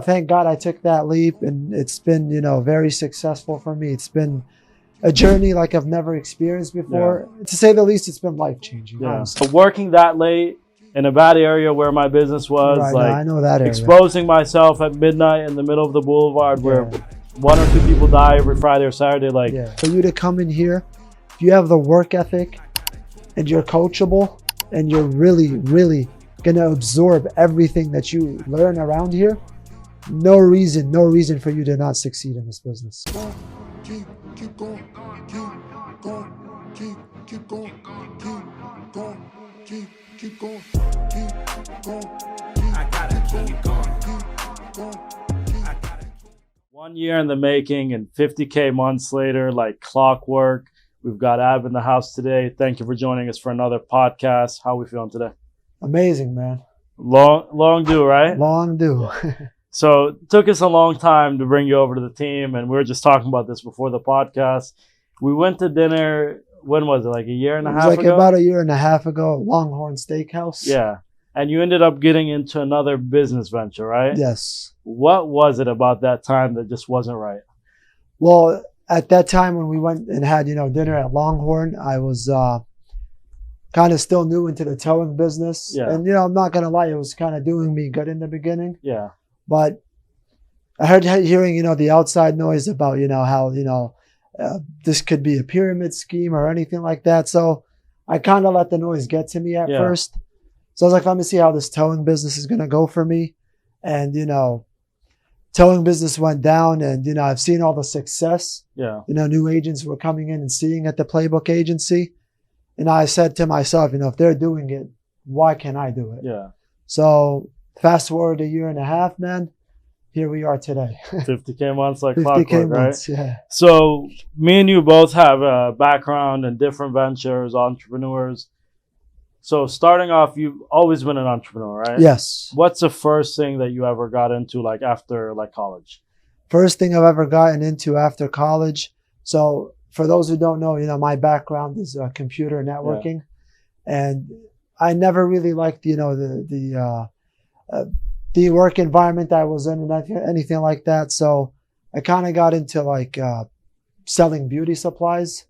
Thank God I took that leap, and it's been, very successful for me. It's been a journey like I've never experienced before. Yeah. To say the least, it's been life-changing. Yeah. So working that late in a bad area where my business was, right, like, I know that area. Exposing myself at midnight in the middle of the boulevard where one or two people die every Friday or Saturday. Like, for you to come in here, if you have the work ethic and you're coachable and you're really, really going to absorb everything that you learn around here, no reason for you to not succeed in this business. Keep going, keep going. I gotta keep going. 1 year in the making and 50K months later, like clockwork. We've got Abb in the house today. Thank you for joining us for another podcast. How are we feeling today? Amazing, man. Long due, right? Long due. So it took us a long time to bring you over to the team, and we were just talking about this before the podcast. We went to dinner, when was it, like a year and a half ago? Like about a year and a half ago, Longhorn Steakhouse. Yeah. And you ended up getting into another business venture, right? Yes. What was it about that time that just wasn't right? Well, at that time when we went and had, dinner at Longhorn, I was kind of still new into the towing business. Yeah. And, I'm not going to lie, it was kind of doing me good in the beginning. Yeah. But I hearing, the outside noise about, how, this could be a pyramid scheme or anything like that. So I kind of let the noise get to me at first. So I was like, let me see how this towing business is going to go for me. And, towing business went down, and, I've seen all the success. Yeah. New agents were coming in and seeing at the Playbook Agency. And I said to myself, if they're doing it, why can't I do it? Yeah. So fast forward a year and a half, man, here we are today. 50K months like 50K clockwork, months, right? Yeah. So me and you both have a background in different ventures, entrepreneurs. So starting off, you've always been an entrepreneur, right? Yes. What's the first thing that you ever got into, like after like college? First thing I've ever gotten into after college. So for those who don't know, my background is computer networking, and I never really liked, the work environment I was in and anything like that. So I kind of got into like selling beauty supplies,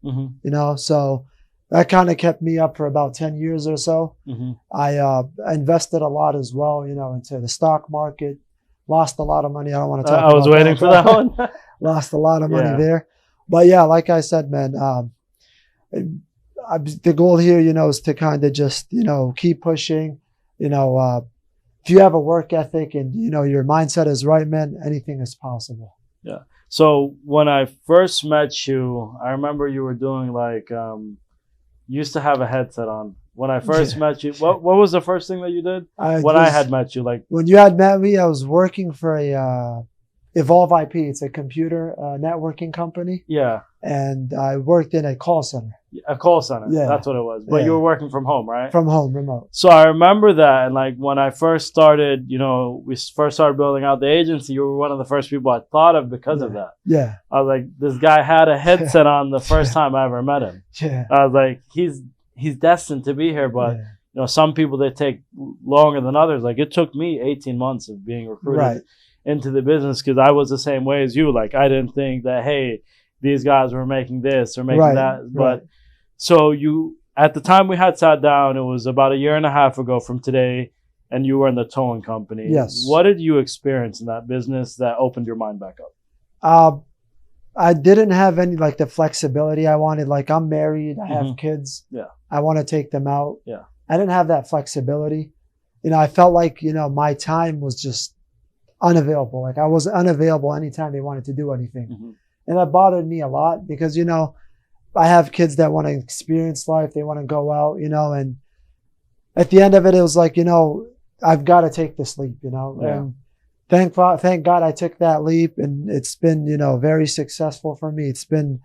so that kind of kept me up for about 10 years or so. I invested a lot as well, into the stock market, lost a lot of money. I don't want to talk about I was waiting for that one. Lost a lot of money there. But yeah, like I said, man, the goal here, is to kind of just, keep pushing, if you have a work ethic and, your mindset is right, man, anything is possible. Yeah. So when I first met you, I remember you were doing like, you used to have a headset on. When I first met you, what was the first thing that you did? I had met you, like when you had met me, I was working for a Evolve IP. It's a computer networking company. Yeah. And I worked in a call center. A call center. Yeah. That's what it was. But you were working from home, right? From home, remote. So I remember that. And like when I first started, we first started building out the agency, you were one of the first people I thought of because of that. Yeah. I was like, this guy had a headset on the first time I ever met him. Yeah. I was like, he's destined to be here. But, some people, they take longer than others. Like it took me 18 months of being recruited into the business because I was the same way as you. Like I didn't think that, hey, these guys were making this or making that. But so you, at the time we had sat down, it was about a year and a half ago from today, and you were in the towing company. Yes. What did you experience in that business that opened your mind back up? I didn't have any like the flexibility I wanted. Like I'm married, I have kids. Yeah. I want to take them out. Yeah. I didn't have that flexibility. I felt like, my time was just unavailable. Like I was unavailable anytime they wanted to do anything. And that bothered me a lot because, I have kids that want to experience life. They want to go out, and at the end of it, it was like, I've got to take this leap, and thank God I took that leap, and it's been, very successful for me. It's been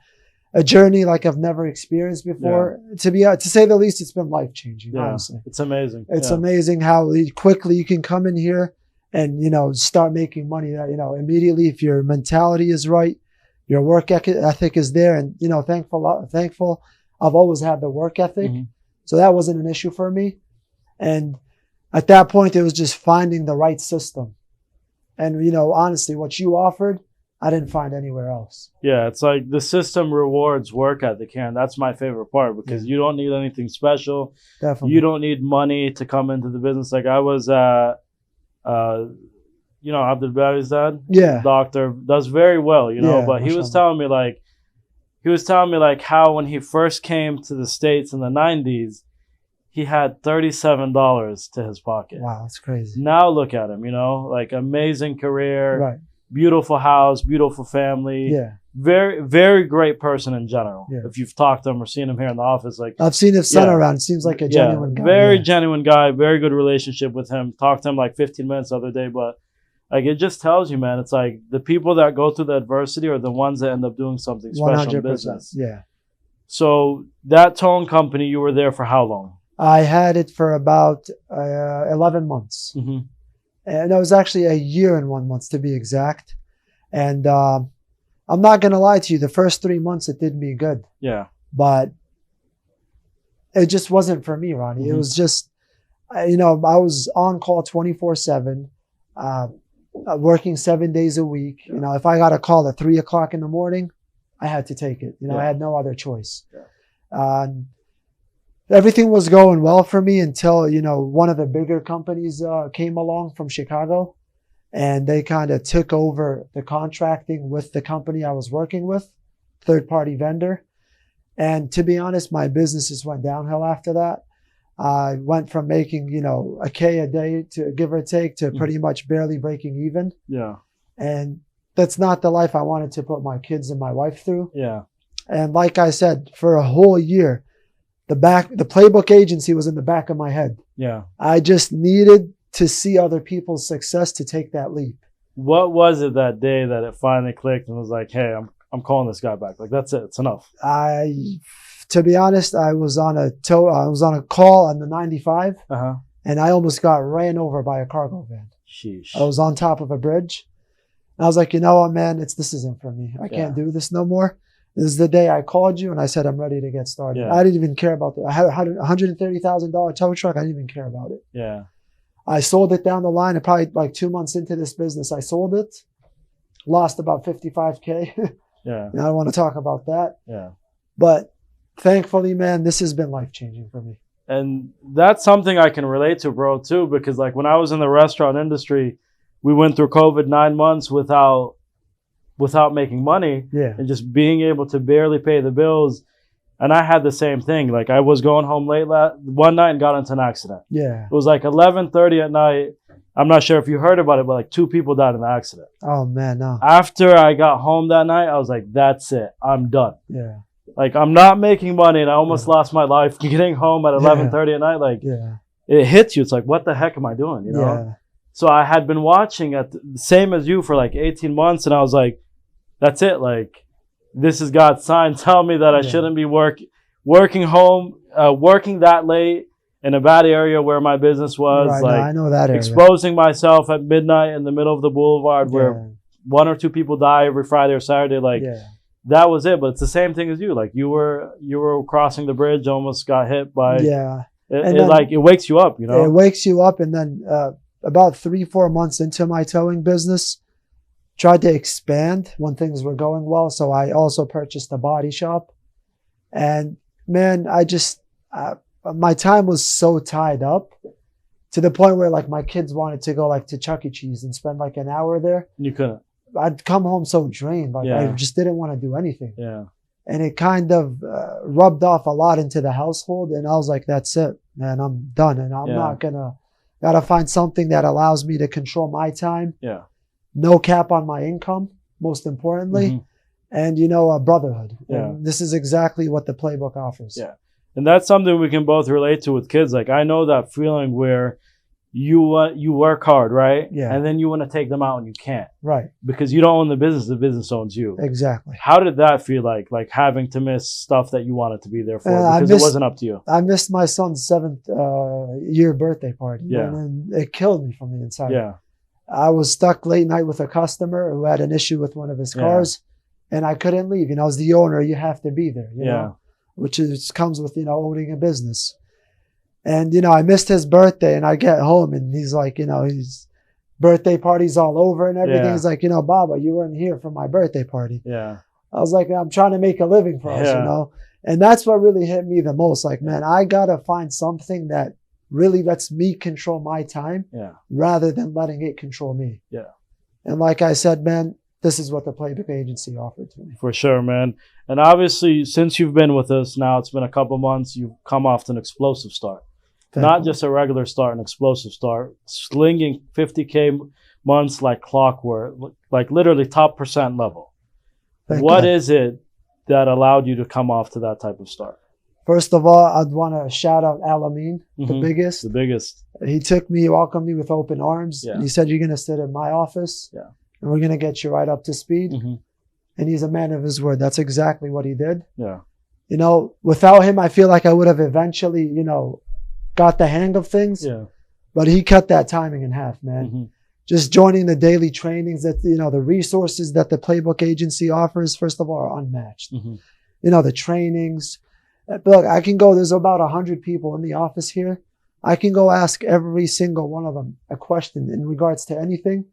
a journey like I've never experienced before. To say the least, it's been life-changing, honestly. It's amazing. It's amazing how quickly you can come in here and, start making money, immediately if your mentality is right. Your work ethic is there, and thankful I've always had the work ethic, so that wasn't an issue for me. And at that point, it was just finding the right system And, you know, honestly, what you offered, I didn't find anywhere else. Yeah, it's like the system rewards work ethic here, and that's my favorite part because you don't need anything special. Definitely. You don't need money to come into the business. Like I was you know, Abdul Bari's dad, Yeah. doctor, does very well, you know, Yeah, but he was mashallah. telling me like how when he first came to the States in the 90s, he had $37 to his pocket. Wow, that's crazy. Now look at him, you know, like amazing career, Right. beautiful house, beautiful family. Yeah. Very, very great person in general. Yeah. If you've talked to him or seen him here in the office, like I've seen his son Yeah. around. Seems like a genuine guy. very Yeah. genuine guy, very good relationship with him. Talked to him like 15 minutes the other day, but like it just tells you, man, it's like the people that go through the adversity are the ones that end up doing something special in 100%. business. Yeah. So that tone company, you were there for how long? I had it for about 11 months. Mm-hmm. And it was actually a year and 1 month to be exact. And I'm not going to lie to you. The first 3 months, it did me good. Yeah. But it just wasn't for me, Ronnie. It Mhm. was just, you know, I was on call 24/7, working 7 days a week. You know, if I got a call at 3 o'clock in the morning, I had to take it. You know, I Yeah. had no other choice. Everything was going well for me until, you know, one of the bigger companies came along from Chicago, and they kind of took over the contracting with the company I was working with, third-party vendor. And to be honest, my businesses went downhill after that. I went from making, you know, a K a day to give or take to pretty much barely breaking even. Yeah. And that's not the life I wanted to put my kids and my wife through. Yeah. And like I said, for a whole year, the Playbook Agency was in the back of my head. Yeah. I just needed to see other people's success to take that leap. What was it that day that it finally clicked and was like, hey, I'm calling this guy back. Like that's it. It's enough. To be honest, I was on a call on the 95, Uh-huh. and I almost got ran over by a cargo van. Sheesh. I was on top of a bridge. And I was like, you know what, man, this isn't for me. I can't do this no more. This is the day I called you and I said, I'm ready to get started. Yeah. I didn't even care about that. I had a $130,000 tow truck. I didn't even care about it. Yeah. I sold it down the line, and probably like 2 months into this business, I sold it, lost about 55K. Yeah. I don't want to talk about that. Yeah. But thankfully, man, this has been life-changing for me. And that's something I can relate to, bro, too, because like when I was in the restaurant industry, we went through COVID 9 months without making money Yeah. and just being able to barely pay the bills. And I had the same thing. Like I was going home late one night and got into an accident. Yeah. It was like 11:30 at night. I'm not sure if you heard about it, but like 2 people died in the accident. Oh, man, no. After I got home that night, I was like, that's it. I'm done. Yeah. Like I'm not making money and I almost lost my life getting home at 11:30 at night. Like Yeah. it hits you. It's like, what the heck am I doing? You know? Yeah. So I had been watching at the same as you for like 18 months and I was like, that's it. Like this is God's sign. Tell me that I shouldn't be working home, working that late in a bad area where my business was. Right, like no, I know that area. exposing myself at midnight in the middle of the boulevard where Yeah. 1 or 2 people die every Friday or Saturday. Like that was it. But it's the same thing as you. Like you were crossing the bridge, almost got hit by. Yeah. It wakes you up, you know. It wakes you up, and then about 3-4 months into my towing business, tried to expand when things were going well. So I also purchased a body shop, and man, I just my time was so tied up to the point where like my kids wanted to go like to Chuck E. Cheese and spend like an hour there. You couldn't. I'd come home so drained, like I Yeah. just didn't want to do anything. Yeah. And it kind of rubbed off a lot into the household. And I was like, that's it, man, I'm done. And I'm not gotta find something that allows me to control my time. Yeah. No cap on my income, most importantly. Mhm. And, you know, a brotherhood. Yeah. And this is exactly what the Playbook offers. Yeah. And that's something we can both relate to with kids. Like I know that feeling where you work hard, right? Yeah. And then you want to take them out and you can't Right. because you don't own the business owns you. Exactly. How did that feel like having to miss stuff that you wanted to be there for I because it wasn't up to you? I missed my son's 7th year birthday party. Yeah. And it killed me from the inside. Yeah. I was stuck late night with a customer who had an issue with one of his cars, and I couldn't leave. You know, as the owner, you have to be there, you know, which comes with, you know, owning a business. And, you know, I missed his birthday, and I get home and he's like, you know, birthday parties all over and everything. Yeah. He's like, Baba, you weren't here for my birthday party. Yeah. I was like, I'm trying to make a living for us, And that's what really hit me the most. Like, man, I got to find something that really lets me control my time rather than letting it control me. Yeah. And like I said, man, this is what the Playbook Agency offered to me. For sure, man. And obviously, since you've been with us now, it's been a couple months, you've come off to an explosive start. Not just a regular start, an explosive start. Slinging 50K months like clockwork, like literally top percent level. What is it that allowed you to come off to that type of start? First of all, I'd want to shout out Alamin, the biggest. The biggest. He welcomed me with open arms. And he said, you're going to sit in my office. Yeah. And we're going to get you right up to speed. And he's a man of his word. That's exactly what he did. Yeah. Without him, I feel like I would have eventually, got the hang of things. Yeah. But he cut that timing in half, man. Just joining the daily trainings that, the resources that the Playbook Agency offers, first of all, are unmatched. The trainings. Look, I can go, there's about 100 people in the office here. I can go ask every single one of them a question in regards to anything,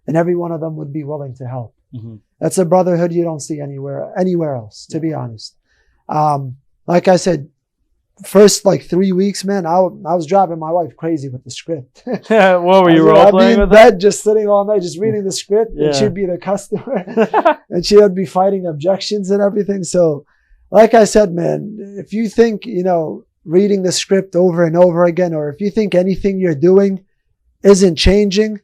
and every one of them would be willing to help. That's a brotherhood you don't see anywhere else, to be honest. Like I said, first 3 weeks, man, I was driving my wife crazy with the script. What were you role playing with? I'd be in bed just sitting all night, just reading the script, and she'd be the customer, and she would be fighting objections and everything. So, like I said, man, if you think, reading the script over and over again, or if you think anything you're doing isn't changing,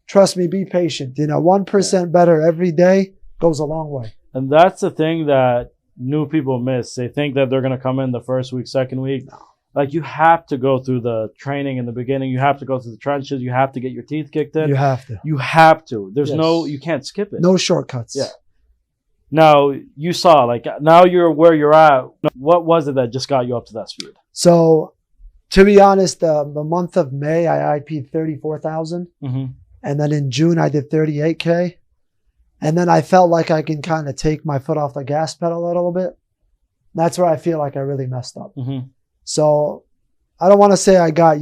trust me, be patient. 1% better every day goes a long way. And that's the thing that new people miss. They think that they're going to come in the first week, second week. No. Like, you have to go through the training in the beginning. You have to go through the trenches. You have to get your teeth kicked in. You have to. You have to. There's you can't skip it. No shortcuts. Yeah. Now, you saw, now you're where you're at. What was it that just got you up to that speed? So, to be honest, the month of May, I IP'd 34,000. And then in June, I did 38K. And then I felt like I can kind of take my foot off the gas pedal a little bit. That's where I feel like I really messed up. So I don't want to say I got,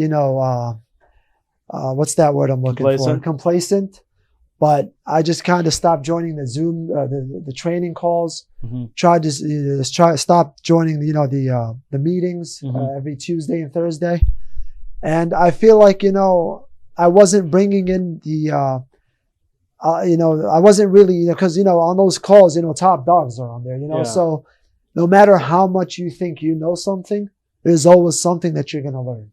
what's that word I'm looking for? Complacent. But I just kind of stopped joining the Zoom, the training calls. Tried to stop joining, the meetings every Tuesday and Thursday. And I feel like, I wasn't bringing in the, I wasn't really, because, on those calls, top dogs are on there, so no matter how much you think you know something, there's always something that you're going to learn.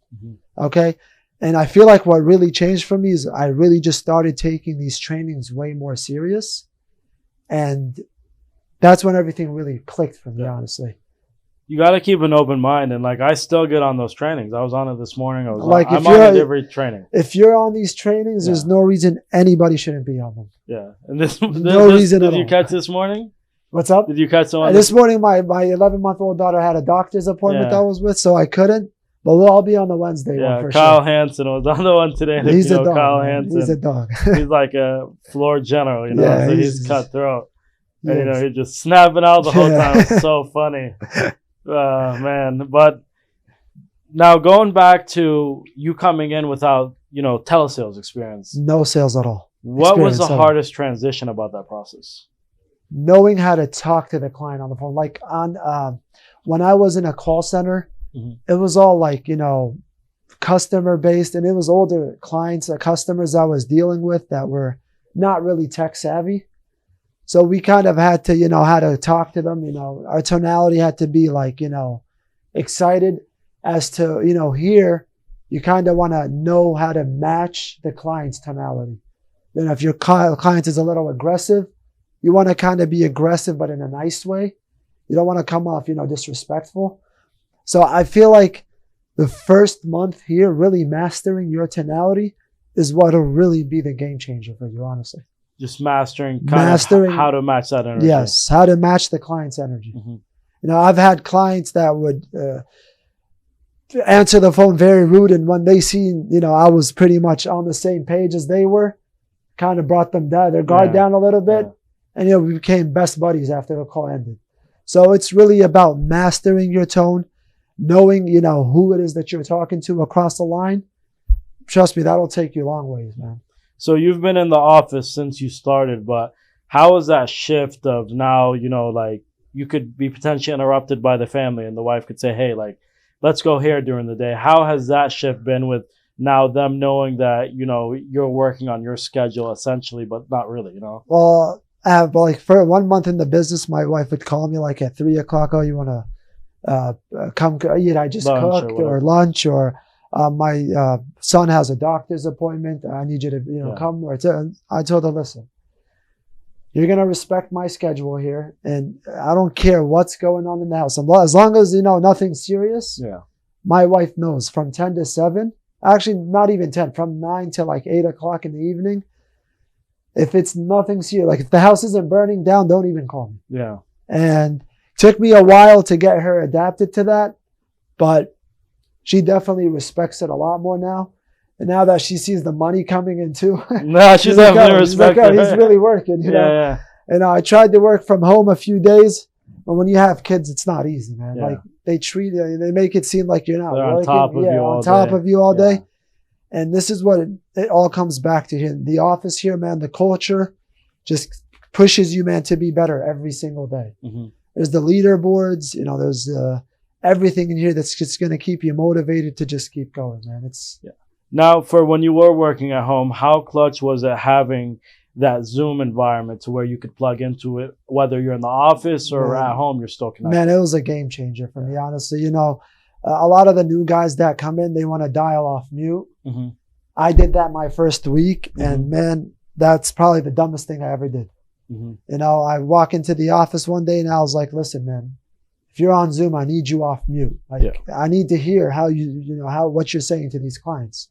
Okay. And I feel like what really changed for me is I really just started taking these trainings way more serious. And that's when everything really clicked for me, honestly. You got to keep an open mind. And I still get on those trainings. I was on it this morning. I'm on every training. If you're on these trainings, there's no reason anybody shouldn't be on them. Yeah. And did you catch this morning? What's up? Did you catch someone? This morning, my 11-month-old daughter had a doctor's appointment I was with, so I couldn't. But I'll be on the Wednesday one for Kyle sure. Hansen was on the one today. He's a dog. Kyle Hansen. He's a dog. He's like a floor general, so he's cutthroat. And, he's just snapping out the whole time. It's so funny. Man. But now going back to you coming in without, telesales experience. No sales at all. What was the hardest transition about that process? Knowing how to talk to the client on the phone. When I was in a call center, it was all customer based, and it was older clients, customers I was dealing with that were not really tech savvy. So we kind of had to, how to talk to them. Our tonality had to be excited as to, here you kind of want to know how to match the client's tonality. If your client is a little aggressive, you want to kind of be aggressive, but in a nice way. You don't want to come off, disrespectful. So I feel like the first month here, really mastering your tonality is what will really be the game changer for you, honestly. Just mastering how to match that energy. Yes, how to match the client's energy. I've had clients that would answer the phone very rude, and when they seen, I was pretty much on the same page as they were, kind of brought them down, their guard down a little bit, and we became best buddies after the call ended. So it's really about mastering your tone, knowing, who it is that you're talking to across the line. Trust me, that'll take you a long ways, man. So you've been in the office since you started, but how was that shift of now, like you could be potentially interrupted by the family and the wife could say, hey, like, let's go here during the day. How has that shift been with now them knowing that, you're working on your schedule essentially, but not really, Well, like for 1 month in the business, my wife would call me like at 3 o'clock. Oh, you want to come eat? I just Lunch cooked or or lunch, or my son has a doctor's appointment. I need you to, come. I told her, listen, you're going to respect my schedule here. And I don't care what's going on in the house. As long as, nothing serious. Yeah. My wife knows from 10 to 7, actually not even 10, from 9 to like 8 o'clock in the evening. If it's nothing serious, like if the house isn't burning down, don't even call me. Yeah. And it took me a while to get her adapted to that, but she definitely respects it a lot more now. And now that she sees the money coming in too, No, she's definitely respecting it. He's really working, Yeah. And I tried to work from home a few days, but when you have kids, it's not easy, man. Yeah. Like they make it seem like you're not They're working. on top of you all day. day. And this is what it all comes back to here. The office here, man, the culture just pushes you, man, to be better every single day. Mm-hmm. There's the leaderboards, there's everything in here that's just going to keep you motivated to just keep going, man. Now, for when you were working at home, how clutch was it having that Zoom environment to where you could plug into it, whether you're in the office or at home, you're still connected? Man, it was a game changer for me, honestly. A lot of the new guys that come in, they want to dial off mute. Mm-hmm. I did that my first week, and man, that's probably the dumbest thing I ever did. Mm-hmm. I walk into the office one day and I was like, listen, man, if you're on Zoom, I need you off mute. I need to hear how what you're saying to these clients.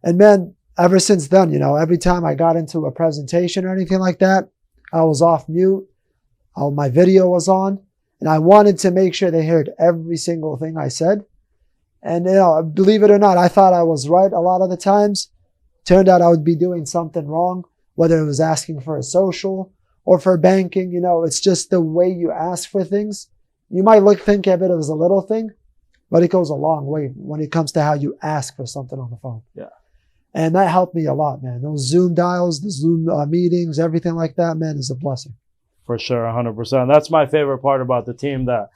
And man, ever since then, every time I got into a presentation or anything like that, I was off mute. My video was on, and I wanted to make sure they heard every single thing I said. And, believe it or not, I thought I was right a lot of the times. Turned out I would be doing something wrong, whether it was asking for a social or for banking. It's just the way you ask for things. You might think of it as a little thing, but it goes a long way when it comes to how you ask for something on the phone. Yeah. And that helped me a lot, man. Those Zoom dials, the Zoom meetings, everything like that, man, is a blessing. For sure, 100%. That's my favorite part about the team, that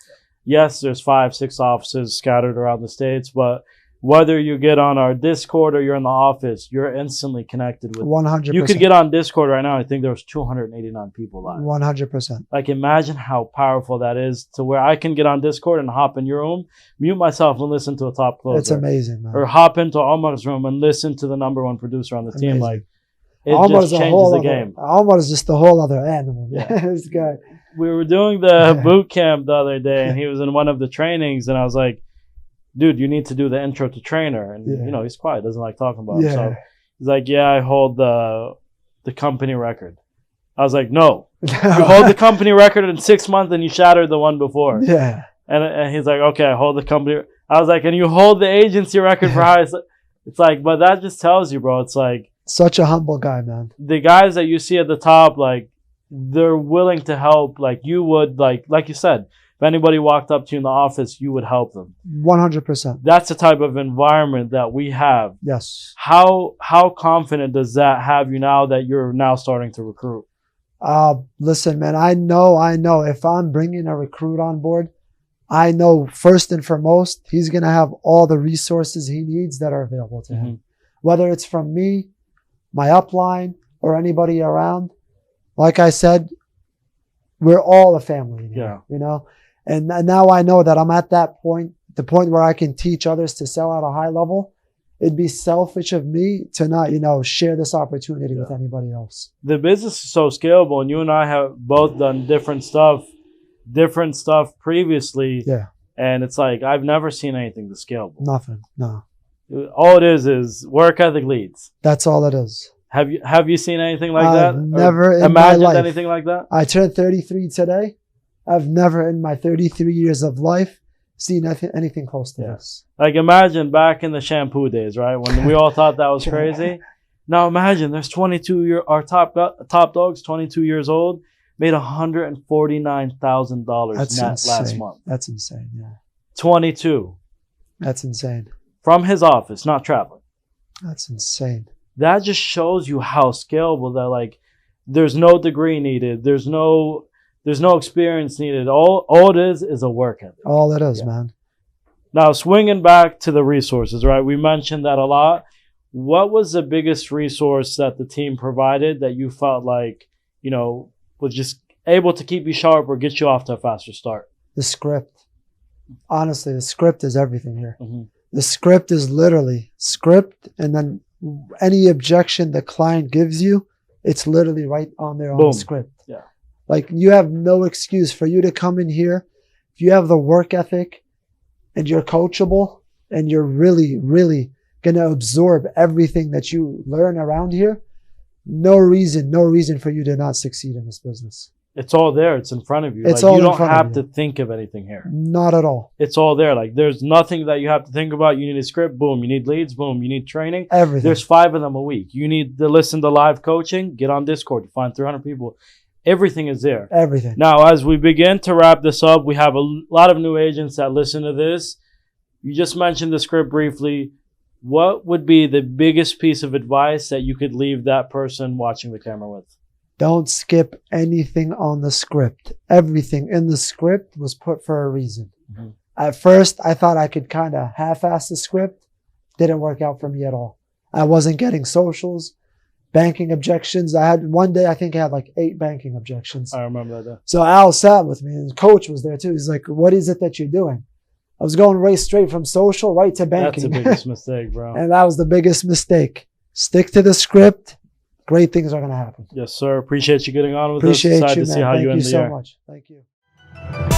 yes, there's 5-6 offices scattered around the States, but whether you get on our Discord or you're in the office, you're instantly connected with 100%. You could get on Discord right now. I think there was 289 people live. 100%. Like, imagine how powerful that is, to where I can get on Discord and hop in your room, mute myself and listen to a top closer. It's amazing, man. Or hop into Omar's room and listen to the number one producer on the team. Like, it Omar's just changes the game. Omar is just a whole other animal. Yeah. This guy. We were doing the boot camp the other day, and he was in one of the trainings, and I was like, dude, you need to do the intro to trainer. And, he's quiet, doesn't like talking about it. So he's like, yeah, I hold the company record. I was like, no. You hold the company record in 6 months and you shattered the one before. Yeah. And he's like, okay, I hold the company. I was like, and you hold the agency record for how it's like, but that just tells you, bro. It's like, such a humble guy, man. The guys that you see at the top, like, they're willing to help. Like you would, like you said, if anybody walked up to you in the office, you would help them. 100%. That's the type of environment that we have. Yes. How confident does that have you now that you're now starting to recruit? Listen, man, I know if I'm bringing a recruit on board, I know first and foremost, he's going to have all the resources he needs that are available to him. Whether it's from me, my upline, or anybody around. Like I said, we're all a family here, And now I know that I'm at that point, the point where I can teach others to sell at a high level. It'd be selfish of me to not, share this opportunity with anybody else. The business is so scalable, and you and I have both done different stuff previously. Yeah. And it's like, I've never seen anything this scalable. Nothing. No. All it is work ethic leads. That's all it is. Have you seen anything like that? Never in imagined my life. Anything like that? I turned 33 today. I've never in my 33 years of life seen anything close to this. Like, imagine back in the shampoo days, right? When we all thought that was crazy. Now imagine there's our top dogs, 22 years old, made $149,000 net last month. That's insane. Yeah. 22. That's insane. From his office, not traveling. That's insane. that just shows you how scalable that, like, there's no degree needed. There's no experience needed. All it is a work ethic. All it is, man. Now, swinging back to the resources, right? We mentioned that a lot. What was the biggest resource that the team provided that you felt like, you know, was just able to keep you sharp or get you off to a faster start? The script. Honestly, the script is everything here. Mm-hmm. The script is literally script, and then any objection the client gives you, it's literally right on there on Boom. the script. Yeah. Like, you have no excuse for you to come in here. If you have the work ethic and you're coachable and you're really, really going to absorb everything that you learn around here, no reason for you to not succeed in this business. It's all there. It's in front of you. It's like, all you in don't front of have you. to think of anything here. Not at all. It's all there. Like, there's nothing that you have to think about. You need a script. Boom. You need leads. Boom. You need training. Everything. There's 5 of them a week. You need to listen to live coaching. Get on Discord. You find 300 people. Everything is there. Everything. Now, as we begin to wrap this up, we have a lot of new agents that listen to this. You just mentioned the script briefly. What would be the biggest piece of advice that you could leave that person watching the camera with? Don't skip anything on the script. Everything in the script was put for a reason. Mm-hmm. At first, I thought I could kind of half-ass the script. Didn't work out for me at all. I wasn't getting socials, banking objections. I had one day, I think I had like 8 banking objections. I remember that. So Al sat with me, and coach was there too. He's like, what is it that you're doing? I was going right straight from social right to banking. That's the biggest mistake, bro. And that was the biggest mistake. Stick to the script. Great things are going to happen. Yes, sir. Appreciate you getting on with Appreciate us. Excited you, to man. see how Thank you you end the so year. much. Thank you.